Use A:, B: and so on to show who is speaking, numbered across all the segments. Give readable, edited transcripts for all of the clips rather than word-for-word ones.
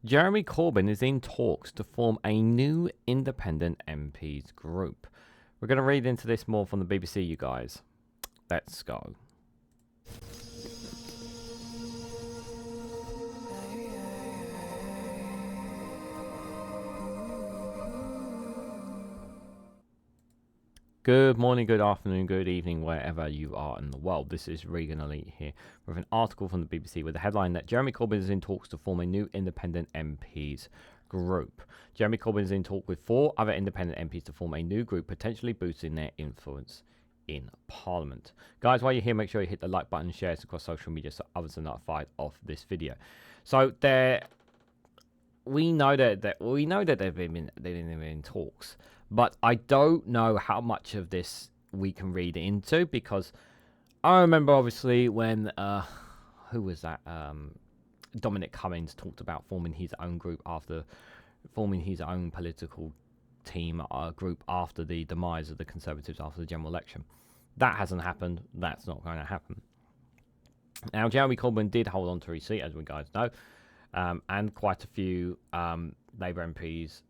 A: Jeremy Corbyn is in talks to form a new independent MPs group. We're going to read into this more from the BBC, you guys. Let's go. Good morning, good afternoon, good evening, wherever you are in the world. This is Reganelite here with an article from the BBC with the headline that Jeremy Corbyn is in talks to form a new independent MPs group. Jeremy Corbyn is in talk with 4 other independent MPs to form a new group, potentially boosting their influence in Parliament. Guys, while you're here, make sure you hit the like button, share this across social media so others are notified of this video. So we know that they've been in talks. But I don't know how much of this we can read into, because I remember obviously when who was that? Dominic Cummings talked about forming his own group after forming his own political team group after the demise of the Conservatives after the general election. That hasn't happened. That's not going to happen. Now, Jeremy Corbyn did hold on to his seat, as we guys know. And quite a few Labour MPs,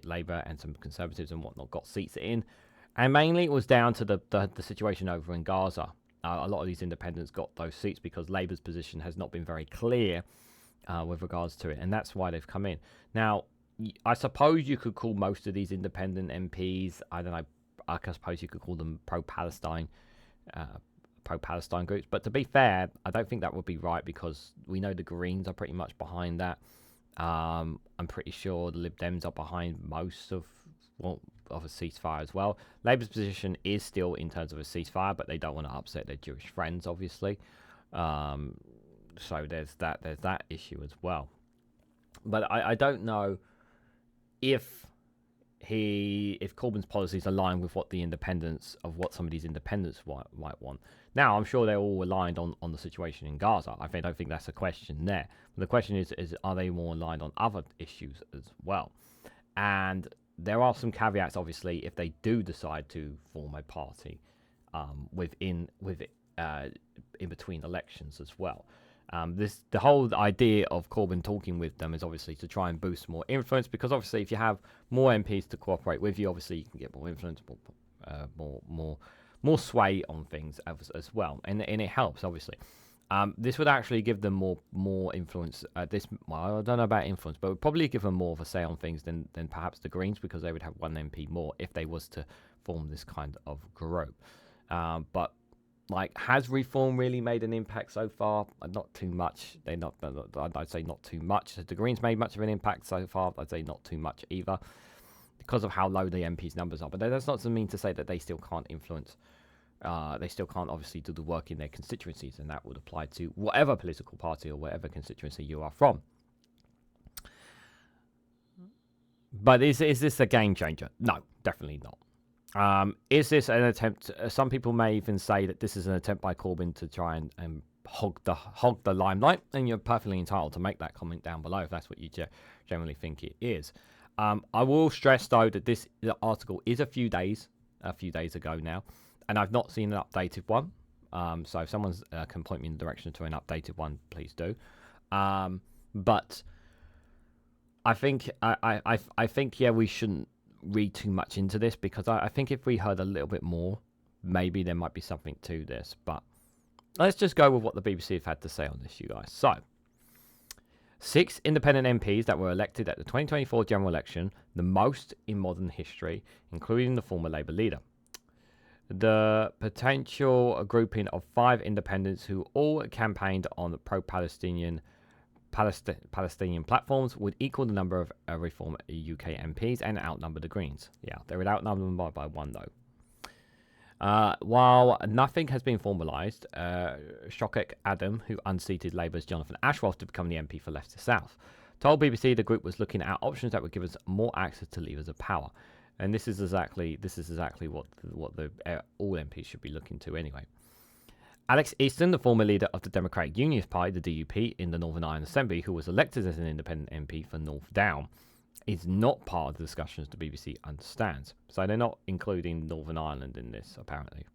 A: Labour and some Conservatives and whatnot, got seats in. And mainly it was down to the situation over in Gaza. A lot of these independents got those seats because Labour's position has not been very clear with regards to it. And that's why they've come in. Now, I suppose you could call most of these independent MPs, I don't know, I suppose you could call them pro-Palestine groups, but to be fair, I don't think that would be right, because we know the Greens are pretty much behind that. I'm pretty sure the Lib Dems are behind most of a ceasefire as well. Labour's position is still in terms of a ceasefire, but they don't want to upset their Jewish friends, obviously. So there's that issue as well. But I don't know if Corbyn's policies align with what some of these independents might want. Now, I'm sure they're all aligned on the situation in Gaza. I don't think that's a question there. But the question is are they more aligned on other issues as well? And there are some caveats, obviously, if they do decide to form a party in between elections as well. The whole idea of Corbyn talking with them is obviously to try and boost more influence, because obviously if you have more MPs to cooperate with you, obviously you can get more influence, more sway on things as well, and it helps obviously. This would actually give them more influence. I don't know about influence, but it would probably give them more of a say on things than perhaps the Greens, because they would have 1 MP more if they was to form this kind of group. But has Reform really made an impact so far? Not too much. I'd say not too much. Has the Greens made much of an impact so far? I'd say not too much either, because of how low the MPs' numbers are. But that's not to mean to say that they still can't influence. They still can't obviously do the work in their constituencies, and that would apply to whatever political party or whatever constituency you are from. But is this a game changer? No, definitely not. Is this an attempt? Some people may even say that this is an attempt by Corbyn to try and hog the limelight, and you're perfectly entitled to make that comment down below if that's what you generally think it is. I will stress though that the article is a few days ago now, and I've not seen an updated one. So if someone can point me in the direction to an updated one, please do. But I think we shouldn't read too much into this, because I think if we heard a little bit more, maybe there might be something to this. But let's just go with what the BBC have had to say on this, you guys. So, 6 independent MPs that were elected at the 2024 general election, the most in modern history, including the former Labour leader. The potential grouping of 5 independents who all campaigned on the pro-Palestinian platforms would equal the number of Reform UK MPs and outnumber the Greens. Yeah, they would outnumber them by 1 though. While nothing has been formalised, Shockat Adam, who unseated Labour's Jonathan Ashworth to become the MP for Leicester South, told BBC the group was looking at options that would give us more access to levers of power. And this is exactly what all MPs should be looking to anyway. Easton, the former leader of the Democratic Unionist Party, the DUP, in the Northern Ireland Assembly, who was elected as an independent MP for North Down, is not part of the discussions the BBC understands. So they're not including Northern Ireland in this, apparently.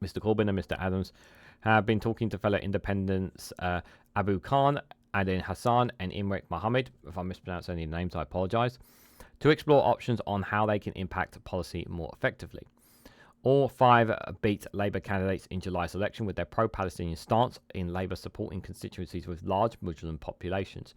A: Mr Corbyn and Mr Adams have been talking to fellow independents Ayoub Khan Adnan Hussain and Mohamed, if I mispronounce any names, I apologise, to explore options on how they can impact policy more effectively. All 5 beat Labour candidates in July's election with their pro-Palestinian stance in Labour supporting constituencies with large Muslim populations.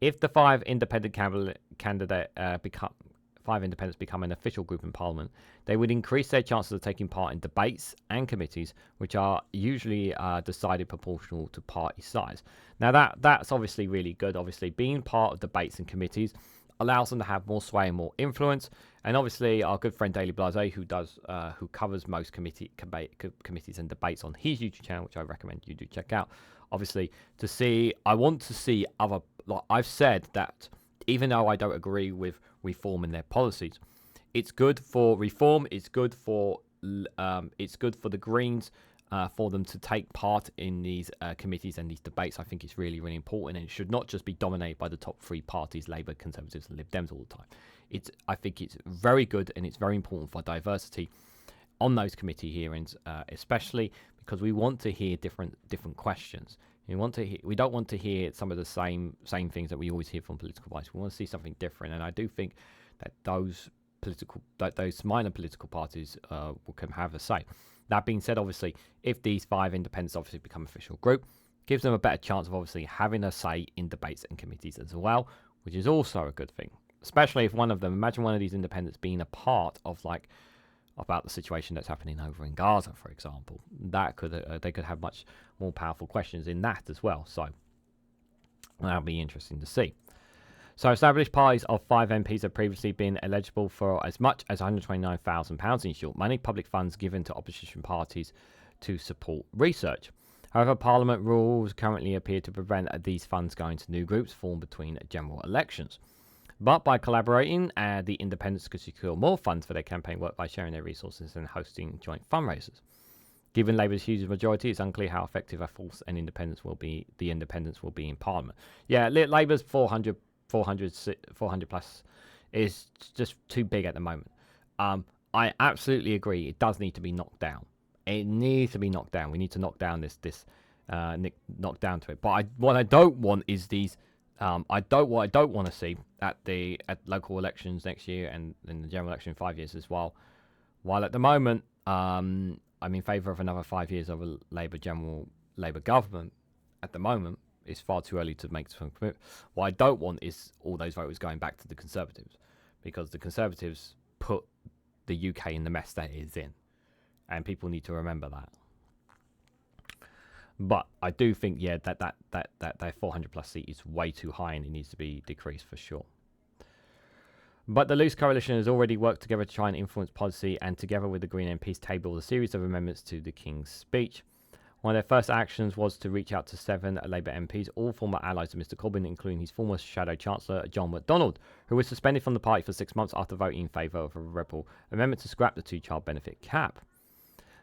A: If the 5 independent independents become an official group in Parliament, they would increase their chances of taking part in debates and committees, which are usually decided proportional to party size. Now that's obviously really good. Obviously, being part of debates and committees allows them to have more sway and more influence. And obviously, our good friend Daily Blase, who covers most committees and debates on his YouTube channel, which I recommend you do check out. Obviously, I want to see other. Like I've said that even though I don't agree with Reform and their policies, it's good for Reform. It's good for the Greens. For them to take part in these committees and these debates. I think it's really, really important, and it should not just be dominated by the top 3 parties, Labour, Conservatives and Lib Dems all the time. I think it's very good, and it's very important for diversity on those committee hearings, especially because we want to hear different questions. We don't want to hear some of the same things that we always hear from political parties. We want to see something different, and I do think that those minor political parties can have a say. That being said, obviously, if these 5 independents obviously become official group, gives them a better chance of obviously having a say in debates and committees as well, which is also a good thing. Especially if imagine one of these independents being a part of about the situation that's happening over in Gaza, for example. That they could have much more powerful questions in that as well. So that'll be interesting to see. So established parties of 5 MPs have previously been eligible for as much as £129,000 in short money, public funds given to opposition parties to support research. However, Parliament rules currently appear to prevent these funds going to new groups formed between general elections. But by collaborating, the independents could secure more funds for their campaign work by sharing their resources and hosting joint fundraisers. Given Labour's huge majority, it's unclear how effective a force and independents will be in Parliament. Yeah, Labour's 400 plus is just too big at the moment. I absolutely agree. It does need to be knocked down. It needs to be knocked down. We need to knock down knock down to it. But what I don't want is these. What I don't want to see at local elections next year and in the general election in 5 years as well. While at the moment, I'm in favour of another 5 years of a Labour government. At the moment, it's far too early to make some commitment. What I don't want is all those voters going back to the Conservatives, because the Conservatives put the UK in the mess that it is in, and people need to remember that. But I do think, yeah, that 400 plus seat is way too high and it needs to be decreased for sure. But the loose coalition has already worked together to try and influence policy, and together with the Green MPs tabled a series of amendments to the King's speech. One of their first actions was to reach out to 7 Labour MPs, all former allies of Mr Corbyn, including his former Shadow Chancellor, John MacDonald, who was suspended from the party for 6 months after voting in favour of a rebel amendment to scrap the 2-child benefit cap.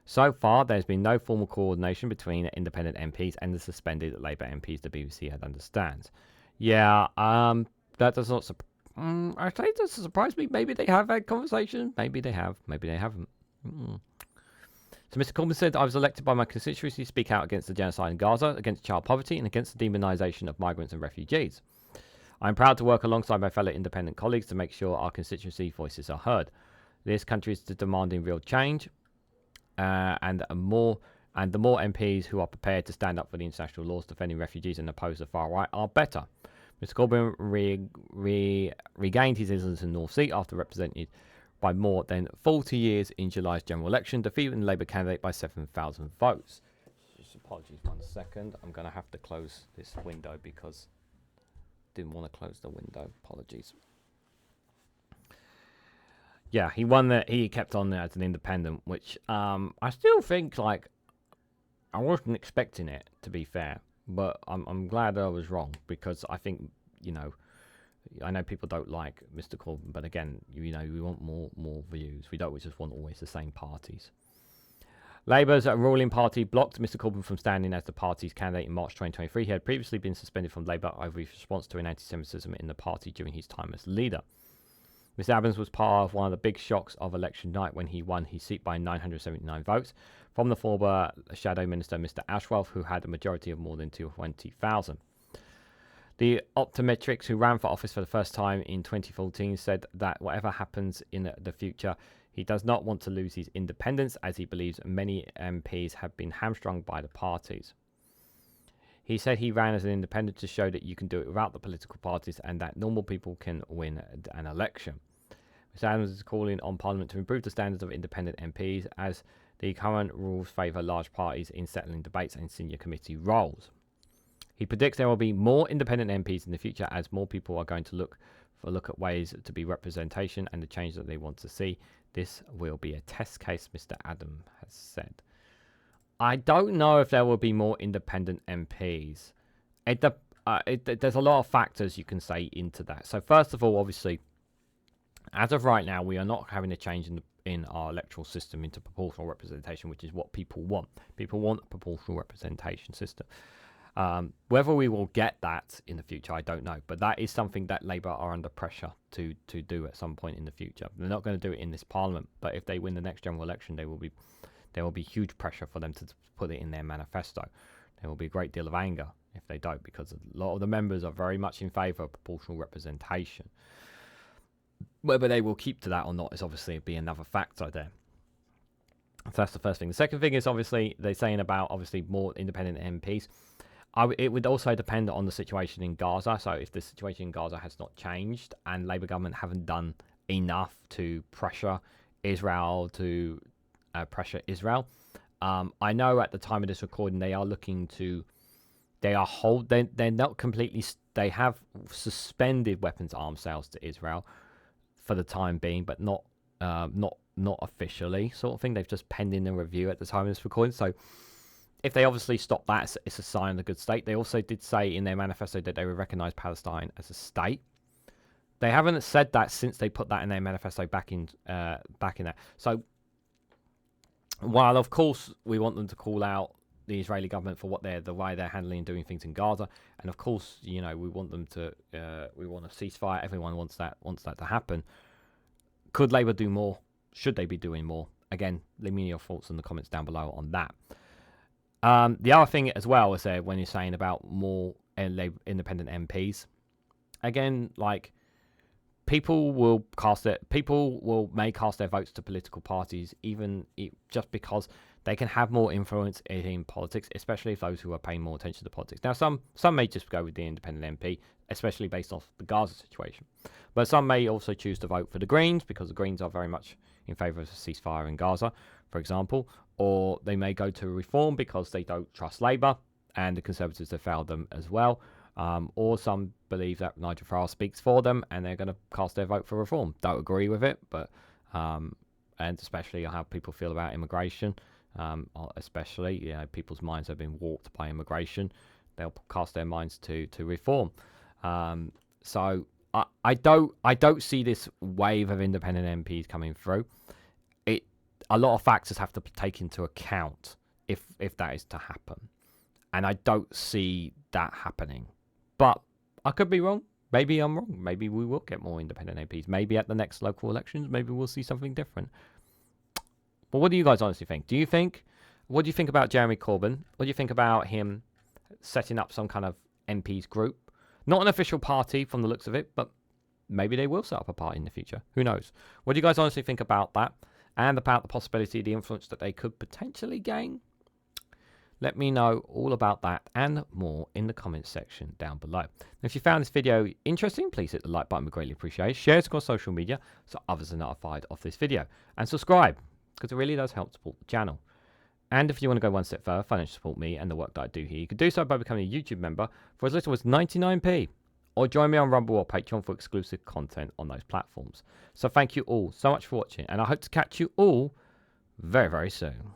A: So far, there's been no formal coordination between independent MPs and the suspended Labour MPs, the BBC had understands. Yeah, that does not I think it doesn't surprise me. Maybe they have had conversation. Maybe they have. Maybe they haven't. So Mr Corbyn said, I was elected by my constituency to speak out against the genocide in Gaza, against child poverty and against the demonisation of migrants and refugees. I'm proud to work alongside my fellow independent colleagues to make sure our constituency voices are heard. This country is demanding real change, and the more MPs who are prepared to stand up for the international laws defending refugees and oppose the far right are better. Mr Corbyn regained his Islington North seat after represented by more than 40 years in July's general election, defeating the Labour candidate by 7,000 votes. Just apologies 1 second. I'm going to have to close this window because I didn't want to close the window. Apologies. Yeah, he won that. He kept on there as an independent, which I still think, like, I wasn't expecting it, to be fair. But I'm glad I was wrong, because I think, I know people don't like Mr Corbyn, but again, we want more views. We just want always the same parties. Labour's ruling party blocked Mr Corbyn from standing as the party's candidate in March 2023. He had previously been suspended from Labour over his response to an anti-Semitism in the party during his time as leader. Mr Adams was part of one of the big shocks of election night when he won his seat by 979 votes from the former Shadow Minister, Mr Ashworth, who had a majority of more than 220,000. The optometrics who ran for office for the first time in 2014 said that whatever happens in the future, he does not want to lose his independence, as he believes many MPs have been hamstrung by the parties. He said he ran as an independent to show that you can do it without the political parties and that normal people can win an election. Mr Adams is calling on Parliament to improve the standards of independent MPs, as the current rules favour large parties in settling debates and senior committee roles. He predicts there will be more independent MPs in the future, as more people are going to look at ways to be representation and the change that they want to see. This will be a test case, Mr Adam has said. I don't know if there will be more independent MPs. There's a lot of factors you can say into that. So first of all, obviously, as of right now, we are not having a change in our electoral system into proportional representation, which is what people want. People want a proportional representation system. Whether we will get that in the future, I don't know. But that is something that Labour are under pressure to do at some point in the future. They're not going to do it in this Parliament, but if they win the next general election, there will be huge pressure for them to put it in their manifesto. There will be a great deal of anger if they don't, because a lot of the members are very much in favour of proportional representation. Whether they will keep to that or not is obviously be another factor there. So that's the first thing. The second thing is obviously they're saying about obviously more independent MPs. It would also depend on the situation in Gaza. So if the situation in Gaza has not changed and Labour government haven't done enough to pressure Israel I know at the time of this recording they are looking to, they're not completely, they have suspended weapons arms sales to Israel for the time being, but not officially, sort of thing. They've just penned in a review at the time of this recording. So if they obviously stop that, it's a sign of the good state. They also did say in their manifesto that they would recognise Palestine as a state. They haven't said that since they put that in their manifesto back in that. So while of course we want them to call out the Israeli government for the way they're handling and doing things in Gaza, and of course we want them to we want a ceasefire. Everyone wants that to happen. Could Labour do more? Should they be doing more? Again, leave me your thoughts in the comments down below on that. The other thing as well is when you're saying about more independent MPs, again, like people may cast their votes to political parties just because they can have more influence in politics, especially if those who are paying more attention to politics. Now, some may just go with the independent MP, especially based off the Gaza situation. But some may also choose to vote for the Greens because the Greens are very much in favour of a ceasefire in Gaza, for example. Or they may go to Reform because they don't trust Labour, and the Conservatives have failed them as well. Or some believe that Nigel Farage speaks for them and they're going to cast their vote for Reform. Don't agree with it, but and especially how people feel about immigration, especially people's minds have been warped by immigration. They'll cast their minds to Reform. So I don't see this wave of independent MPs coming through. A lot of factors have to take into account if that is to happen, and I don't see that happening. But I could be wrong. Maybe I'm wrong. Maybe we will get more independent MPs. Maybe at the next local elections, maybe we'll see something different. But what do you guys honestly think? What do you think about Jeremy Corbyn? What do you think about him setting up some kind of MPs group? Not an official party from the looks of it, but maybe they will set up a party in the future. Who knows? What do you guys honestly think about that? And about the possibility, the influence that they could potentially gain? Let me know all about that and more in the comments section down below. Now, if you found this video interesting, please hit the like button, we greatly appreciate it. Share it across social media so others are notified of this video. And subscribe, because it really does help support the channel. And if you want to go one step further, financially support me and the work that I do here, you can do so by becoming a YouTube member for as little as 99p. Or join me on Rumble or Patreon for exclusive content on those platforms. So thank you all so much for watching, and I hope to catch you all very, very soon.